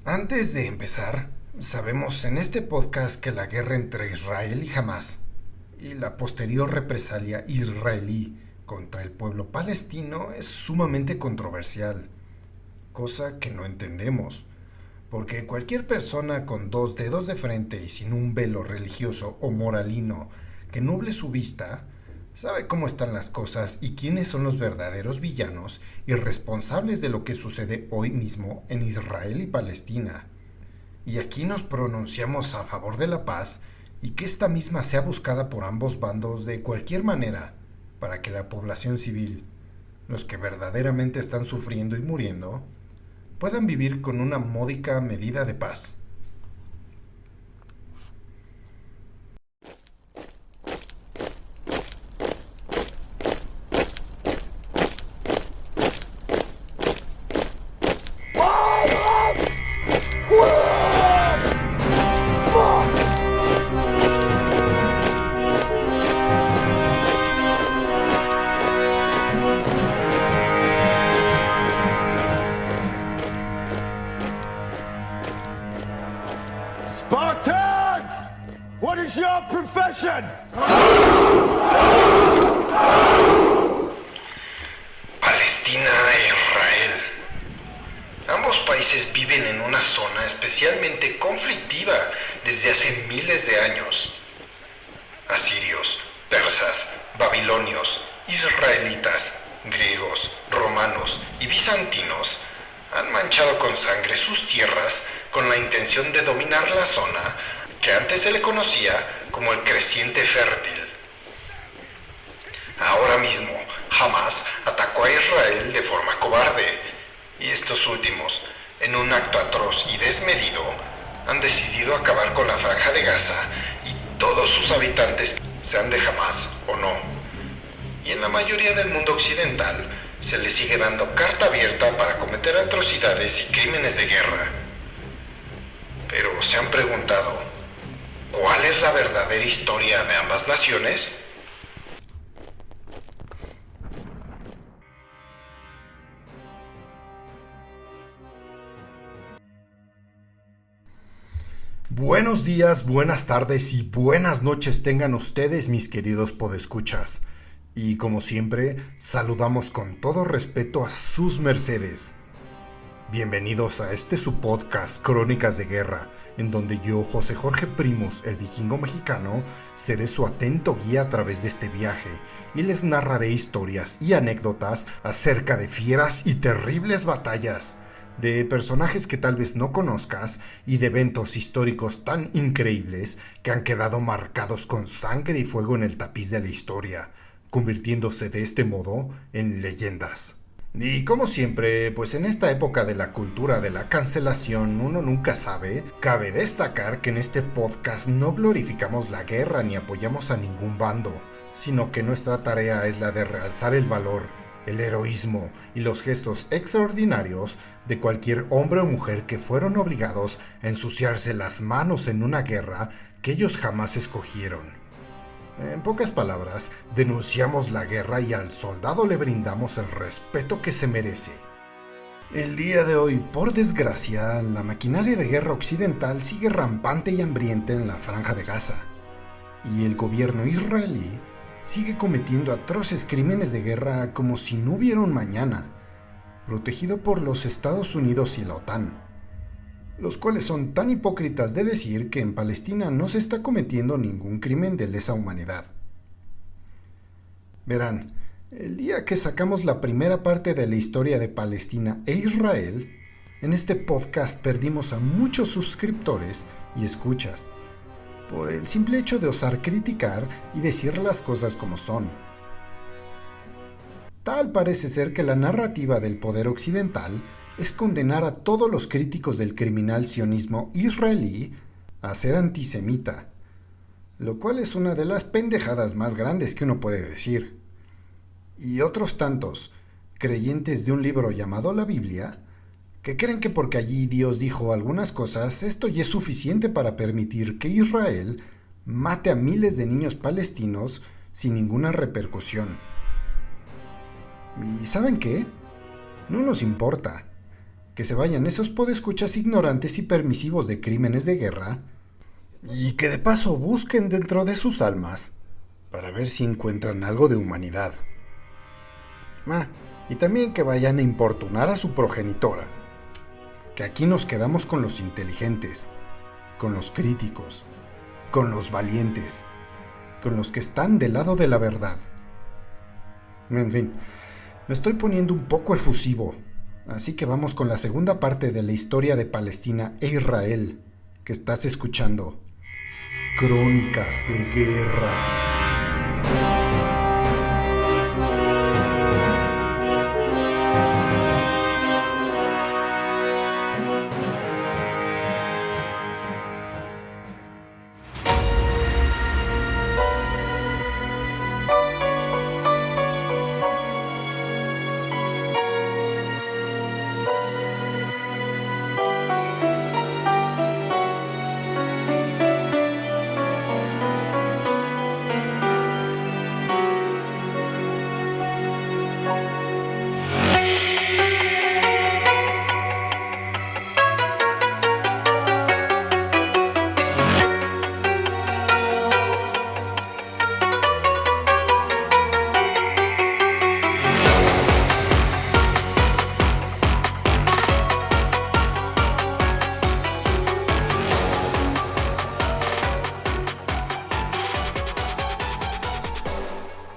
Antes de empezar, sabemos en este podcast que la guerra entre Israel y Hamás y la posterior represalia israelí contra el pueblo palestino es sumamente controversial, cosa que no entendemos, porque cualquier persona con dos dedos de frente y sin un velo religioso o moralino que nuble su vista, sabe cómo están las cosas y quiénes son los verdaderos villanos y responsables de lo que sucede hoy mismo en Israel y Palestina. Y aquí nos pronunciamos a favor de la paz y que esta misma sea buscada por ambos bandos de cualquier manera para que la población civil, los que verdaderamente están sufriendo y muriendo, puedan vivir con una módica medida de paz. Spartans! What is your profession? Palestina e Israel. Ambos países viven en una zona especialmente conflictiva desde hace miles de años. Asirios, persas, babilonios, israelitas, griegos, romanos y bizantinos han manchado con sangre sus tierras con la intención de dominar la zona que antes se le conocía como el creciente fértil. Ahora mismo, Hamás atacó a Israel de forma cobarde, y estos últimos, en un acto atroz y desmedido, han decidido acabar con la Franja de Gaza y todos sus habitantes, sean de Hamás o no. Y en la mayoría del mundo occidental se les sigue dando carta abierta para cometer atrocidades y crímenes de guerra. Pero ¿se han preguntado cuál es la verdadera historia de ambas naciones? Buenos días, buenas tardes y buenas noches tengan ustedes, mis queridos podescuchas. Y como siempre, saludamos con todo respeto a sus mercedes. Bienvenidos a este su podcast Crónicas de Guerra, en donde yo, José Jorge Primos, el vikingo mexicano, seré su atento guía a través de este viaje y les narraré historias y anécdotas acerca de fieras y terribles batallas, de personajes que tal vez no conozcas y de eventos históricos tan increíbles que han quedado marcados con sangre y fuego en el tapiz de la historia, convirtiéndose de este modo en leyendas. Y como siempre, pues en esta época de la cultura de la cancelación uno nunca sabe, cabe destacar que en este podcast no glorificamos la guerra ni apoyamos a ningún bando, sino que nuestra tarea es la de realzar el valor, el heroísmo y los gestos extraordinarios de cualquier hombre o mujer que fueron obligados a ensuciarse las manos en una guerra que ellos jamás escogieron. En pocas palabras, denunciamos la guerra y al soldado le brindamos el respeto que se merece. El día de hoy, por desgracia, la maquinaria de guerra occidental sigue rampante y hambrienta en la Franja de Gaza, y el gobierno israelí sigue cometiendo atroces crímenes de guerra como si no hubiera un mañana, protegido por los Estados Unidos y la OTAN, los cuales son tan hipócritas de decir que en Palestina no se está cometiendo ningún crimen de lesa humanidad. Verán, el día que sacamos la primera parte de la historia de Palestina e Israel, en este podcast perdimos a muchos suscriptores y escuchas, por el simple hecho de osar criticar y decir las cosas como son. Tal parece ser que la narrativa del poder occidental es condenar a todos los críticos del criminal sionismo israelí a ser antisemita, lo cual es una de las pendejadas más grandes que uno puede decir. Y otros tantos, creyentes de un libro llamado la Biblia, que creen que porque allí Dios dijo algunas cosas, esto ya es suficiente para permitir que Israel mate a miles de niños palestinos sin ninguna repercusión. ¿Y saben qué? No nos importa. que se vayan esos podescuchas ignorantes y permisivos de crímenes de guerra, y que de paso busquen dentro de sus almas para ver si encuentran algo de humanidad. Y también que vayan a importunar a su progenitora, que aquí nos quedamos con los inteligentes, con los críticos, con los valientes, con los que están del lado de la verdad. En fin, me estoy poniendo un poco efusivo, así que vamos con la segunda parte de la historia de Palestina e Israel que estás escuchando. Crónicas de Guerra.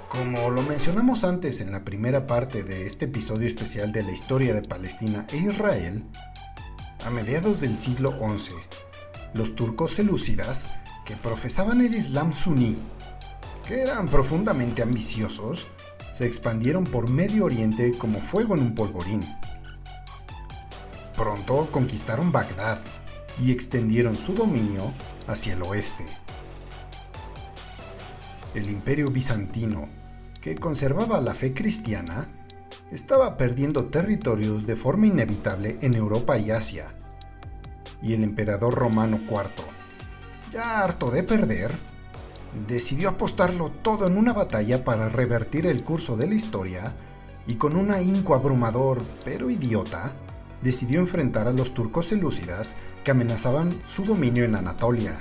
Como lo mencionamos antes en la primera parte de este episodio especial de la historia de Palestina e Israel, a mediados del siglo XI, los turcos selúcidas, que profesaban el Islam suní, que eran profundamente ambiciosos, se expandieron por Medio Oriente como fuego en un polvorín. Pronto conquistaron Bagdad y extendieron su dominio hacia el oeste. El Imperio Bizantino, que conservaba la fe cristiana, estaba perdiendo territorios de forma inevitable en Europa y Asia. Y el emperador romano IV, ya harto de perder, decidió apostarlo todo en una batalla para revertir el curso de la historia y con un ahínco abrumador pero idiota, decidió enfrentar a los turcos selúcidas que amenazaban su dominio en Anatolia,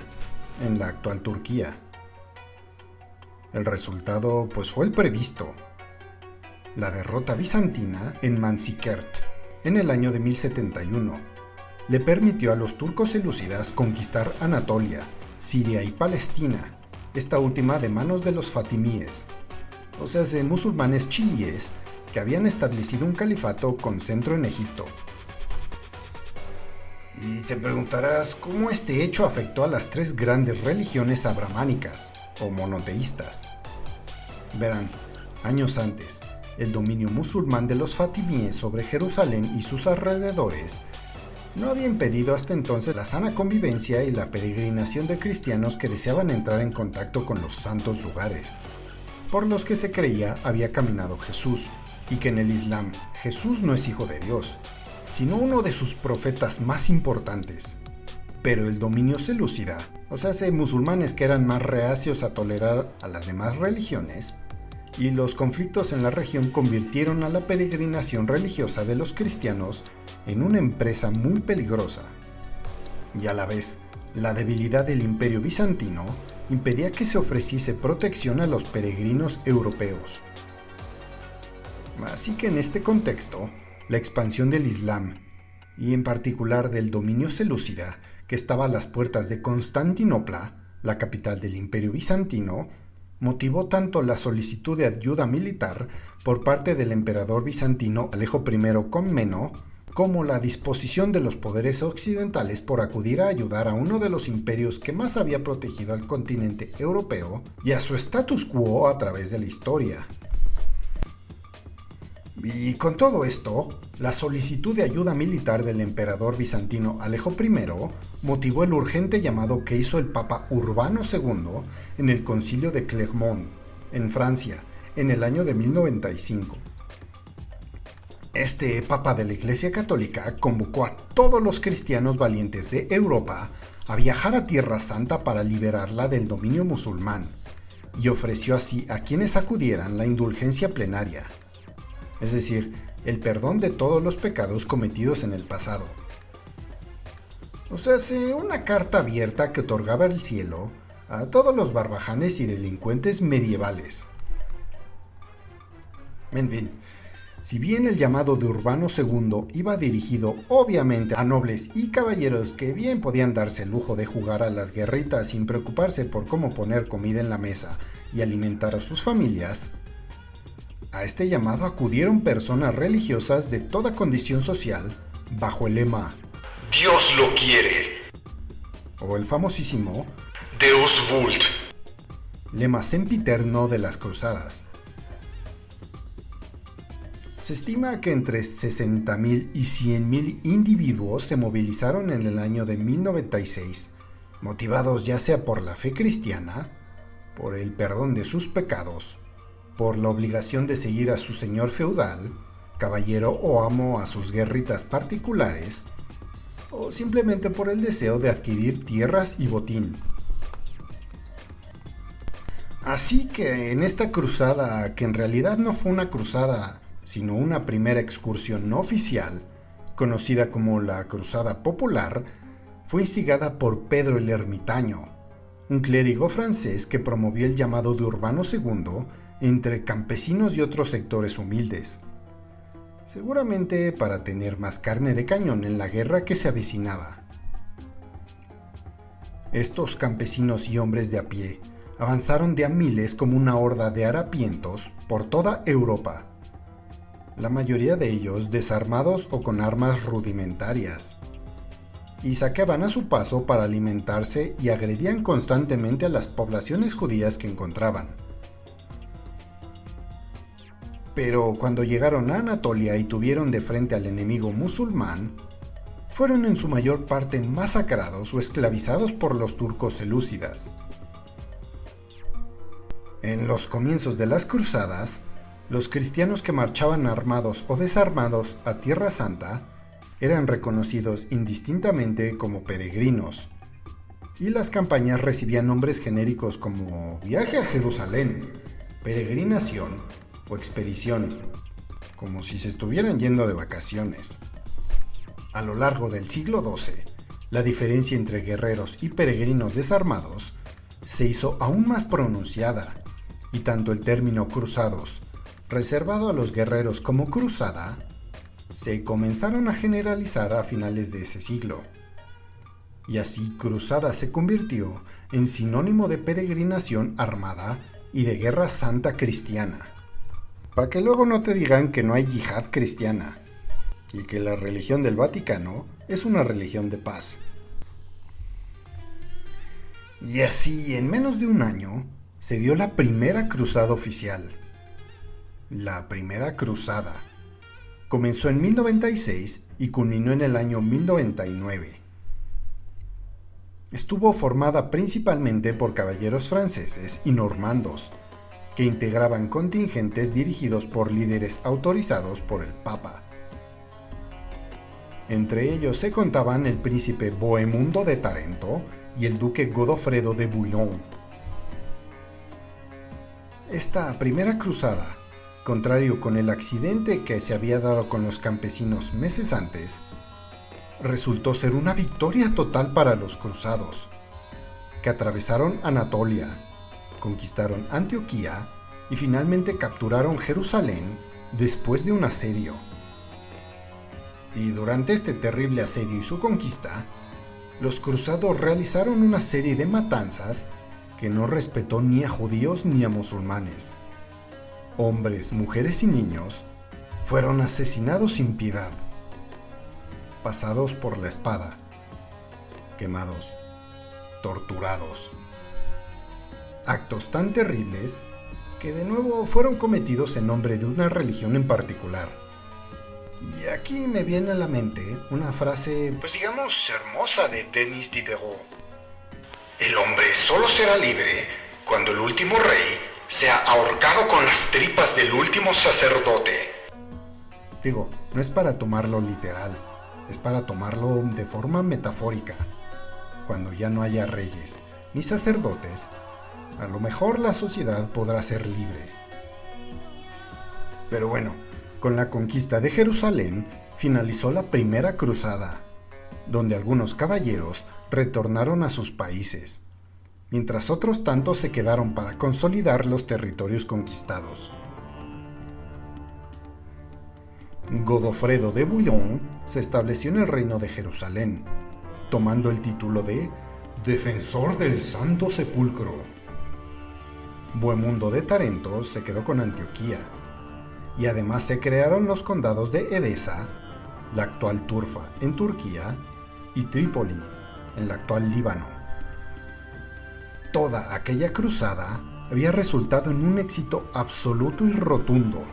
en la actual Turquía. El resultado pues fue el previsto. La derrota bizantina en Manzikert en el año de 1071 le permitió a los turcos selúcidas conquistar Anatolia, Siria y Palestina, esta última de manos de los fatimíes, o sea, musulmanes chiíes que habían establecido un califato con centro en Egipto. Y te preguntarás cómo este hecho afectó a las tres grandes religiones abrahámicas o monoteístas. Verán, años antes, el dominio musulmán de los fatimíes sobre Jerusalén y sus alrededores no había impedido hasta entonces la sana convivencia y la peregrinación de cristianos que deseaban entrar en contacto con los santos lugares, por los que se creía había caminado Jesús, y que en el Islam Jesús no es hijo de Dios, sino uno de sus profetas más importantes. Pero el dominio selúcida, o sea, musulmanes que eran más reacios a tolerar a las demás religiones, y los conflictos en la región convirtieron a la peregrinación religiosa de los cristianos en una empresa muy peligrosa. Y a la vez, la debilidad del Imperio Bizantino impedía que se ofreciese protección a los peregrinos europeos. Así que en este contexto, la expansión del Islam, y en particular del dominio selúcida, que estaba a las puertas de Constantinopla, la capital del Imperio Bizantino, motivó tanto la solicitud de ayuda militar por parte del emperador bizantino Alejo I Comneno, como la disposición de los poderes occidentales por acudir a ayudar a uno de los imperios que más había protegido al continente europeo y a su status quo a través de la historia. Y con todo esto, la solicitud de ayuda militar del emperador bizantino Alejo I motivó el urgente llamado que hizo el Papa Urbano II en el Concilio de Clermont, en Francia, en el año de 1095. Este Papa de la Iglesia Católica convocó a todos los cristianos valientes de Europa a viajar a Tierra Santa para liberarla del dominio musulmán, y ofreció así a quienes acudieran la indulgencia plenaria. Es decir, el perdón de todos los pecados cometidos en el pasado. O sea, una carta abierta que otorgaba el cielo a todos los barbajanes y delincuentes medievales. En fin, si bien el llamado de Urbano II iba dirigido obviamente a nobles y caballeros que bien podían darse el lujo de jugar a las guerritas sin preocuparse por cómo poner comida en la mesa y alimentar a sus familias, a este llamado acudieron personas religiosas de toda condición social bajo el lema Dios lo quiere. O el famosísimo Deus vult. lema sempiterno de las cruzadas. Se estima que entre 60.000 y 100.000 individuos se movilizaron en el año de 1096, motivados ya sea por la fe cristiana, por el perdón de sus pecados, por la obligación de seguir a su señor feudal, caballero o amo a sus guerritas particulares, o simplemente por el deseo de adquirir tierras y botín. Así que en esta cruzada, que en realidad no fue una cruzada, sino una primera excursión no oficial, conocida como la Cruzada Popular, fue instigada por Pedro el Ermitaño, un clérigo francés que promovió el llamado de Urbano II entre campesinos y otros sectores humildes, seguramente para tener más carne de cañón en la guerra que se avecinaba. Estos campesinos y hombres de a pie avanzaron de a miles como una horda de harapientos por toda Europa, la mayoría de ellos desarmados o con armas rudimentarias, y saqueaban a su paso para alimentarse y agredían constantemente a las poblaciones judías que encontraban. Pero cuando llegaron a Anatolia y tuvieron de frente al enemigo musulmán, fueron en su mayor parte masacrados o esclavizados por los turcos selúcidas. En los comienzos de las cruzadas, los cristianos que marchaban armados o desarmados a Tierra Santa eran reconocidos indistintamente como peregrinos, y las campañas recibían nombres genéricos como viaje a Jerusalén, peregrinación o expedición, como si se estuvieran yendo de vacaciones. A lo largo del siglo XII, la diferencia entre guerreros y peregrinos desarmados se hizo aún más pronunciada, y tanto el término cruzados, reservado a los guerreros, como cruzada, se comenzaron a generalizar a finales de ese siglo. Y así cruzada se convirtió en sinónimo de peregrinación armada y de guerra santa cristiana. Para que luego no te digan que no hay yihad cristiana y que la religión del Vaticano es una religión de paz. Y así, en menos de un año, se dio la primera cruzada oficial. La primera cruzada comenzó en 1096 y culminó en el año 1099. Estuvo formada principalmente por caballeros franceses y normandos, que integraban contingentes dirigidos por líderes autorizados por el Papa. Entre ellos se contaban el príncipe Bohemundo de Tarento y el duque Godofredo de Bouillon. Esta primera cruzada, contrario con el accidente que se había dado con los campesinos meses antes, resultó ser una victoria total para los cruzados, que atravesaron Anatolia, conquistaron Antioquía y finalmente capturaron Jerusalén después de un asedio. Y durante este terrible asedio y su conquista, los cruzados realizaron una serie de matanzas que no respetó ni a judíos ni a musulmanes. Hombres, mujeres y niños fueron asesinados sin piedad, pasados por la espada, quemados, torturados. Actos tan terribles que de nuevo fueron cometidos en nombre de una religión en particular. Y aquí me viene a la mente una frase, pues digamos, hermosa de Denis Diderot. El hombre solo será libre cuando el último rey sea ahorcado con las tripas del último sacerdote. Digo, no es para tomarlo literal, es para tomarlo de forma metafórica. Cuando ya no haya reyes ni sacerdotes, a lo mejor la sociedad podrá ser libre. Pero bueno, Con la conquista de Jerusalén finalizó la primera cruzada, donde algunos caballeros retornaron a sus países, mientras otros tantos se quedaron para consolidar los territorios conquistados. Godofredo de Bouillon se estableció en el reino de Jerusalén, tomando el título de Defensor del Santo Sepulcro. Bohemundo de Tarento se quedó con Antioquía, y además se crearon los condados de Edesa, la actual Turfa en Turquía, y Trípoli, en la actual Líbano. Toda aquella cruzada había resultado en un éxito absoluto y rotundo.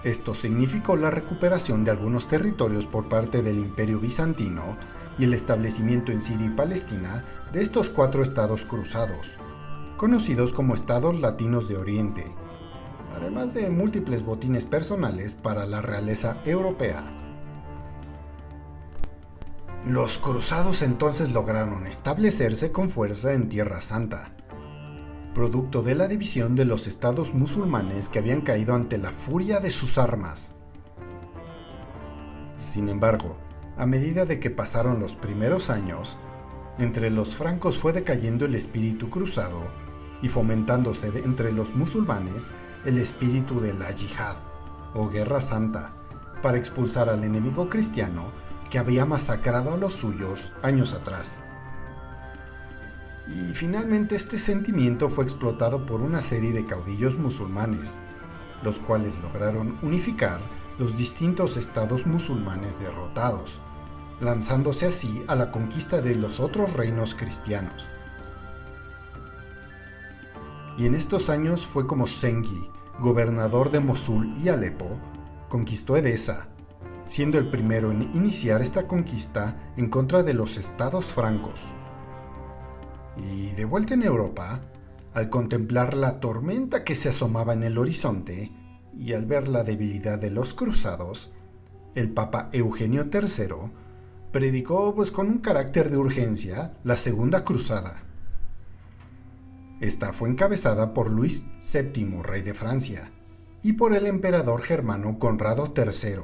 Esto significó la recuperación de algunos territorios por parte del Imperio Bizantino y el establecimiento en Siria y Palestina de estos 4 estados cruzados, conocidos como Estados Latinos de Oriente, además de múltiples botines personales para la realeza europea. Los cruzados entonces lograron establecerse con fuerza en Tierra Santa, producto de la división de los estados musulmanes que habían caído ante la furia de sus armas. Sin embargo, a medida de que pasaron los primeros años, entre los francos fue decayendo el espíritu cruzado y fomentándose entre los musulmanes el espíritu de la yihad, o guerra santa, para expulsar al enemigo cristiano que había masacrado a los suyos años atrás. Y finalmente este sentimiento fue explotado por una serie de caudillos musulmanes, los cuales lograron unificar los distintos estados musulmanes derrotados, lanzándose así a la conquista de los otros reinos cristianos. Y en estos años fue como Zengi, gobernador de Mosul y Alepo, conquistó Edesa, siendo el primero en iniciar esta conquista en contra de los estados francos. Y de vuelta en Europa, al contemplar la tormenta que se asomaba en el horizonte y al ver la debilidad de los cruzados, el Papa Eugenio III predicó con un carácter de urgencia la Segunda Cruzada. Esta fue encabezada por Luis VII, rey de Francia, y por el emperador germano Conrado III.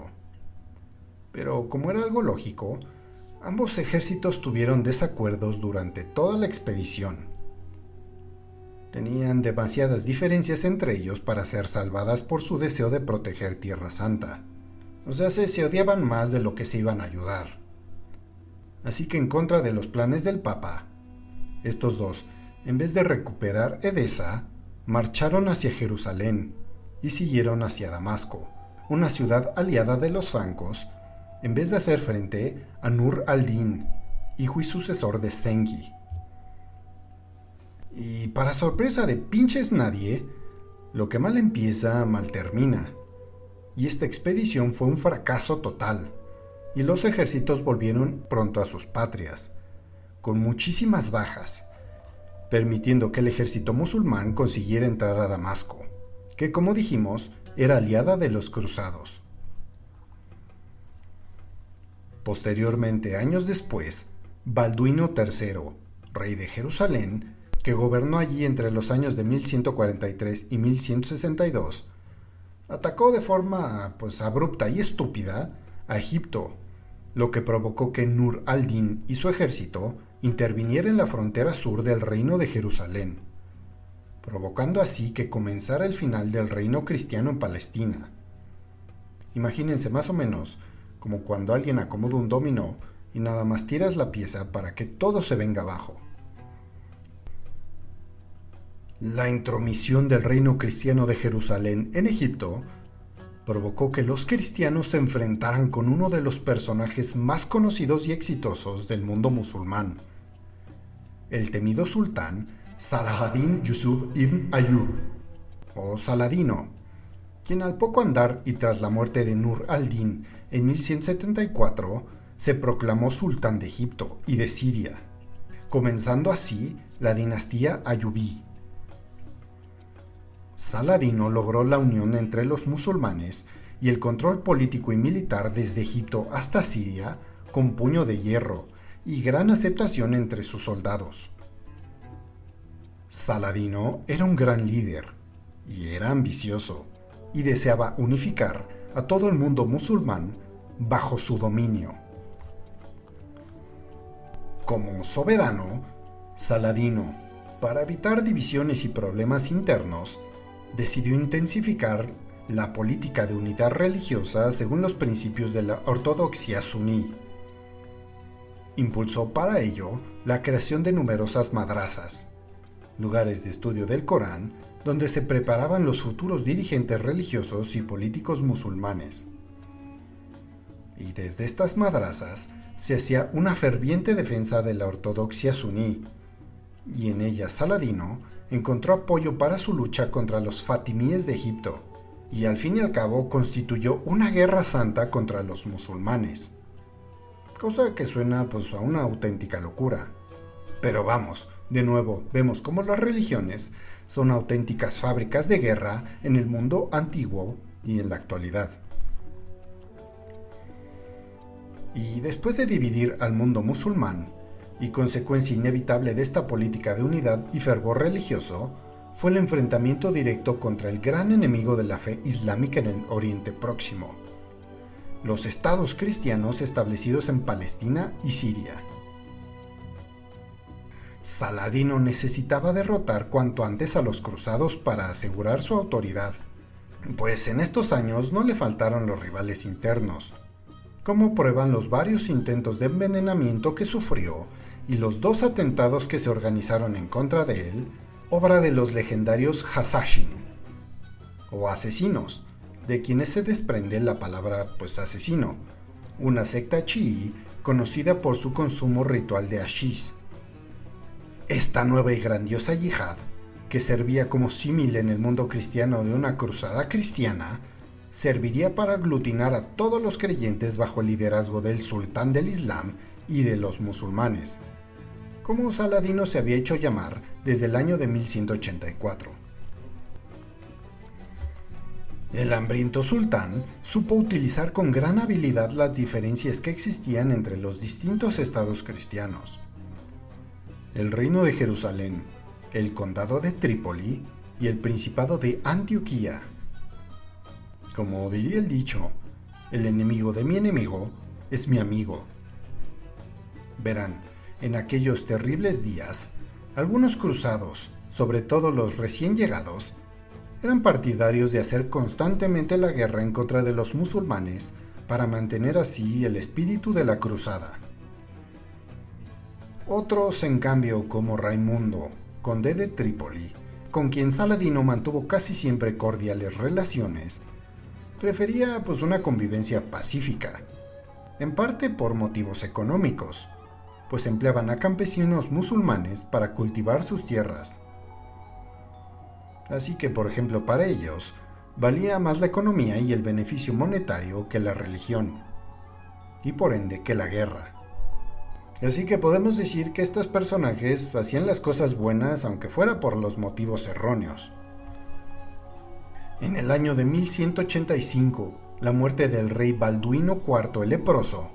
Pero como era algo lógico, ambos ejércitos tuvieron desacuerdos durante toda la expedición. Tenían demasiadas diferencias entre ellos para ser salvadas por su deseo de proteger Tierra Santa. O sea, se odiaban más de lo que se iban a ayudar. Así que en contra de los planes del Papa, estos dos, en vez de recuperar Edesa, marcharon hacia Jerusalén y siguieron hacia Damasco, una ciudad aliada de los francos, en vez de hacer frente a Nur al-Din, hijo y sucesor de Zengi. Y para sorpresa de pinches nadie, lo que mal empieza, mal termina. Y esta expedición fue un fracaso total, y los ejércitos volvieron pronto a sus patrias, con muchísimas bajas, permitiendo que el ejército musulmán consiguiera entrar a Damasco, que como dijimos, era aliada de los cruzados. Posteriormente, años después, Balduino III, rey de Jerusalén, que gobernó allí entre los años de 1143 y 1162, atacó de forma abrupta y estúpida a Egipto, lo que provocó que Nur al-Din y su ejército interviniera en la frontera sur del reino de Jerusalén, provocando así que comenzara el final del reino cristiano en Palestina. Imagínense más o menos como cuando alguien acomoda un dominó y nada más tiras la pieza para que todo se venga abajo. La intromisión del reino cristiano de Jerusalén en Egipto provocó que los cristianos se enfrentaran con uno de los personajes más conocidos y exitosos del mundo musulmán, el temido sultán Saladin Yusuf ibn Ayyub, o Saladino, quien al poco andar y tras la muerte de Nur al-Din en 1174 se proclamó sultán de Egipto y de Siria, comenzando así la dinastía ayubí. Saladino logró la unión entre los musulmanes y el control político y militar desde Egipto hasta Siria con puño de hierro y gran aceptación entre sus soldados. Saladino era un gran líder y era ambicioso, y deseaba unificar a todo el mundo musulmán bajo su dominio. Como soberano, Saladino, para evitar divisiones y problemas internos, decidió intensificar la política de unidad religiosa según los principios de la ortodoxia suní. Impulsó para ello la creación de numerosas madrasas, lugares de estudio del Corán, donde se preparaban los futuros dirigentes religiosos y políticos musulmanes. Y desde estas madrasas se hacía una ferviente defensa de la ortodoxia suní, y en ella Saladino encontró apoyo para su lucha contra los fatimíes de Egipto, y al fin y al cabo constituyó una guerra santa contra los musulmanes. Cosa que suena a una auténtica locura. Pero vamos, de nuevo vemos cómo las religiones son auténticas fábricas de guerra en el mundo antiguo y en la actualidad. Y después de dividir al mundo musulmán, y consecuencia inevitable de esta política de unidad y fervor religioso, fue el enfrentamiento directo contra el gran enemigo de la fe islámica en el Oriente Próximo: los estados cristianos establecidos en Palestina y Siria. Saladino necesitaba derrotar cuanto antes a los cruzados para asegurar su autoridad, pues en estos años no le faltaron los rivales internos, como prueban los varios intentos de envenenamiento que sufrió y los 2 atentados que se organizaron en contra de él, obra de los legendarios Hasashin, o asesinos, de quienes se desprende la palabra asesino, una secta chií conocida por su consumo ritual de hashish. Esta nueva y grandiosa yihad, que servía como símil en el mundo cristiano de una cruzada cristiana, serviría para aglutinar a todos los creyentes bajo el liderazgo del sultán del Islam y de los musulmanes, como Saladino se había hecho llamar desde el año de 1184. El hambriento sultán supo utilizar con gran habilidad las diferencias que existían entre los distintos estados cristianos: el reino de Jerusalén, el condado de Trípoli y el principado de Antioquía. Como diría el dicho, el enemigo de mi enemigo es mi amigo. Verán, en aquellos terribles días, algunos cruzados, sobre todo los recién llegados, eran partidarios de hacer constantemente la guerra en contra de los musulmanes para mantener así el espíritu de la cruzada. Otros, en cambio, como Raimundo, conde de Trípoli, con quien Saladino mantuvo casi siempre cordiales relaciones, prefería una convivencia pacífica, en parte por motivos económicos, pues empleaban a campesinos musulmanes para cultivar sus tierras. Así que, por ejemplo, para ellos, valía más la economía y el beneficio monetario que la religión, y por ende que la guerra. Así que podemos decir que estos personajes hacían las cosas buenas aunque fuera por los motivos erróneos. En el año de 1185, la muerte del rey Balduino IV el Leproso,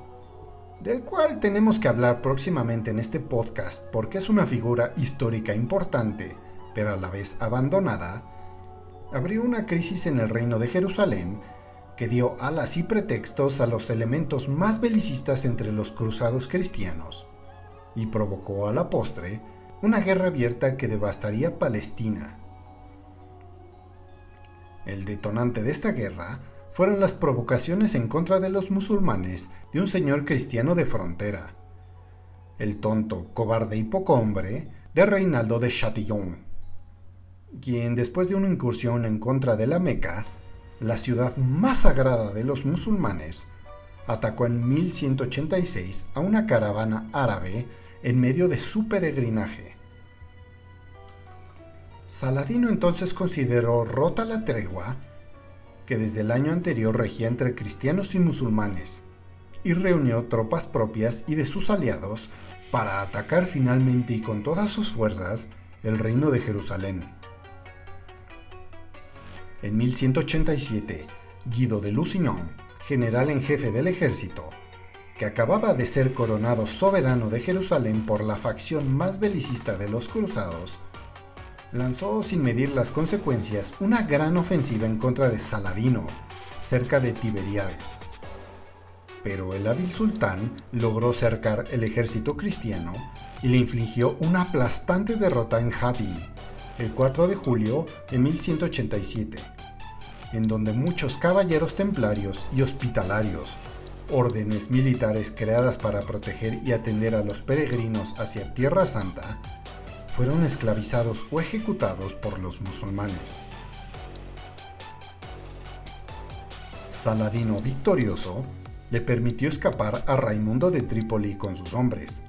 del cual tenemos que hablar próximamente en este podcast porque es una figura histórica importante, pero a la vez abandonada, abrió una crisis en el reino de Jerusalén que dio alas y pretextos a los elementos más belicistas entre los cruzados cristianos, y provocó a la postre una guerra abierta que devastaría Palestina. El detonante de esta guerra fueron las provocaciones en contra de los musulmanes de un señor cristiano de frontera, el tonto, cobarde y poco hombre de Reinaldo de Chatillon, quien, después de una incursión en contra de la Meca, la ciudad más sagrada de los musulmanes, atacó en 1186 a una caravana árabe en medio de su peregrinaje. Saladino entonces consideró rota la tregua que desde el año anterior regía entre cristianos y musulmanes, y reunió tropas propias y de sus aliados para atacar finalmente y con todas sus fuerzas el reino de Jerusalén. En 1187, Guido de Lusignan, general en jefe del ejército, que acababa de ser coronado soberano de Jerusalén por la facción más belicista de los cruzados, lanzó sin medir las consecuencias una gran ofensiva en contra de Saladino, cerca de Tiberíades. Pero el hábil sultán logró cercar el ejército cristiano y le infligió una aplastante derrota en Hattin, el 4 de julio de 1187, en donde muchos caballeros templarios y hospitalarios, órdenes militares creadas para proteger y atender a los peregrinos hacia Tierra Santa, fueron esclavizados o ejecutados por los musulmanes. Saladino victorioso le permitió escapar a Raimundo de Trípoli con sus hombres,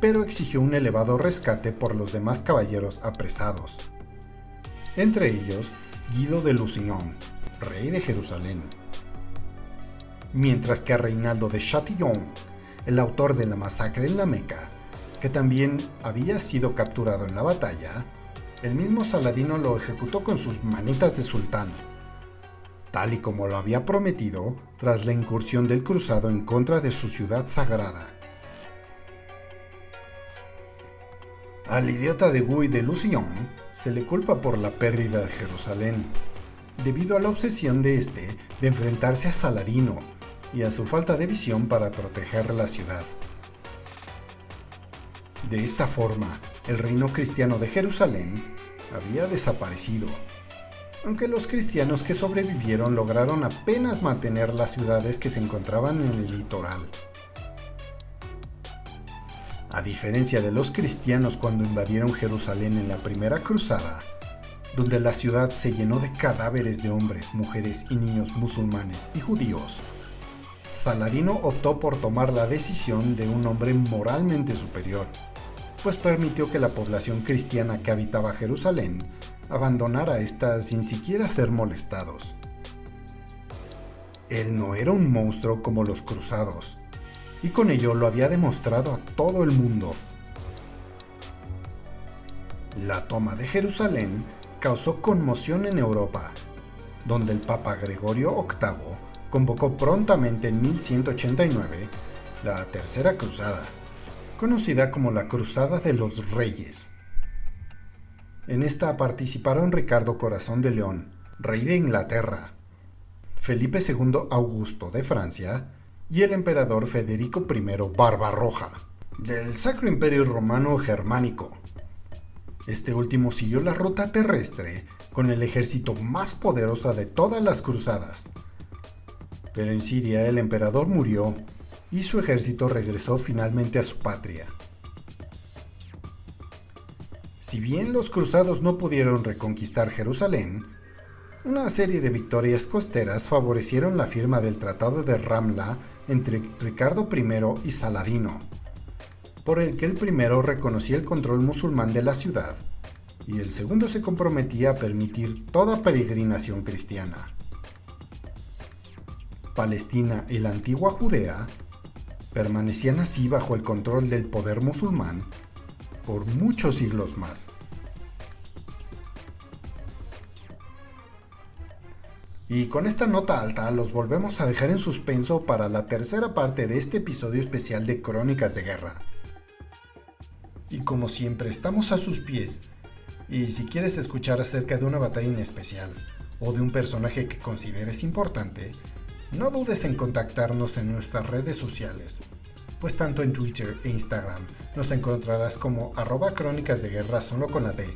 pero exigió un elevado rescate por los demás caballeros apresados, entre ellos Guido de Lusignan, rey de Jerusalén. Mientras que a Reinaldo de Chatillon, el autor de la masacre en la Meca, que también había sido capturado en la batalla, el mismo Saladino lo ejecutó con sus manitas de sultán, tal y como lo había prometido tras la incursión del cruzado en contra de su ciudad sagrada. Al idiota de Guy de Lusignan se le culpa por la pérdida de Jerusalén, debido a la obsesión de este de enfrentarse a Saladino y a su falta de visión para proteger la ciudad. De esta forma, el reino cristiano de Jerusalén había desaparecido, aunque los cristianos que sobrevivieron lograron apenas mantener las ciudades que se encontraban en el litoral. A diferencia de los cristianos cuando invadieron Jerusalén en la primera cruzada, donde la ciudad se llenó de cadáveres de hombres, mujeres y niños musulmanes y judíos, Saladino optó por tomar la decisión de un hombre moralmente superior, pues permitió que la población cristiana que habitaba Jerusalén abandonara esta sin siquiera ser molestados. Él no era un monstruo como los cruzados, y con ello lo había demostrado a todo el mundo. La toma de Jerusalén causó conmoción en Europa, donde el Papa Gregorio VIII convocó prontamente en 1189 la Tercera Cruzada, conocida como la Cruzada de los Reyes. En esta participaron Ricardo Corazón de León, rey de Inglaterra, Felipe II Augusto de Francia y el emperador Federico I Barbarroja, del Sacro Imperio Romano Germánico. Este último siguió la ruta terrestre con el ejército más poderoso de todas las cruzadas. Pero en Siria el emperador murió y su ejército regresó finalmente a su patria. Si bien los cruzados no pudieron reconquistar Jerusalén, una serie de victorias costeras favorecieron la firma del Tratado de Ramla entre Ricardo I y Saladino, por el que el primero reconocía el control musulmán de la ciudad y el segundo se comprometía a permitir toda peregrinación cristiana. Palestina y la antigua Judea permanecían así bajo el control del poder musulmán por muchos siglos más. Y con esta nota alta los volvemos a dejar en suspenso para la tercera parte de este episodio especial de Crónicas de Guerra. Y como siempre estamos a sus pies, y si quieres escuchar acerca de una batalla en especial o de un personaje que consideres importante, no dudes en contactarnos en nuestras redes sociales, pues tanto en Twitter e Instagram nos encontrarás como @crónicasdeguerra solo con la D,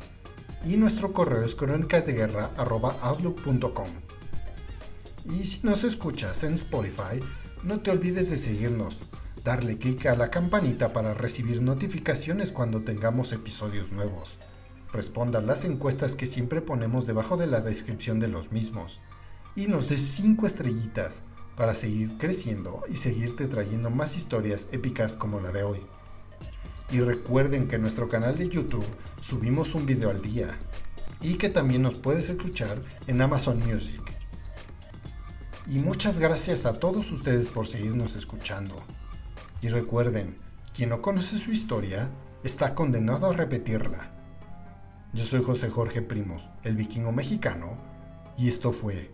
y nuestro correo es crónicasdeguerra@outlook.com. Y si nos escuchas en Spotify, no te olvides de seguirnos, darle clic a la campanita para recibir notificaciones cuando tengamos episodios nuevos. Responda a las encuestas que siempre ponemos debajo de la descripción de los mismos, y nos des 5 estrellitas para seguir creciendo y seguirte trayendo más historias épicas como la de hoy. Y recuerden que en nuestro canal de YouTube subimos un video al día, y que también nos puedes escuchar en Amazon Music. Y muchas gracias a todos ustedes por seguirnos escuchando. Y recuerden, quien no conoce su historia está condenado a repetirla. Yo soy José Jorge Primos, el vikingo mexicano, y esto fue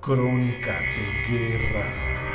Crónicas de Guerra.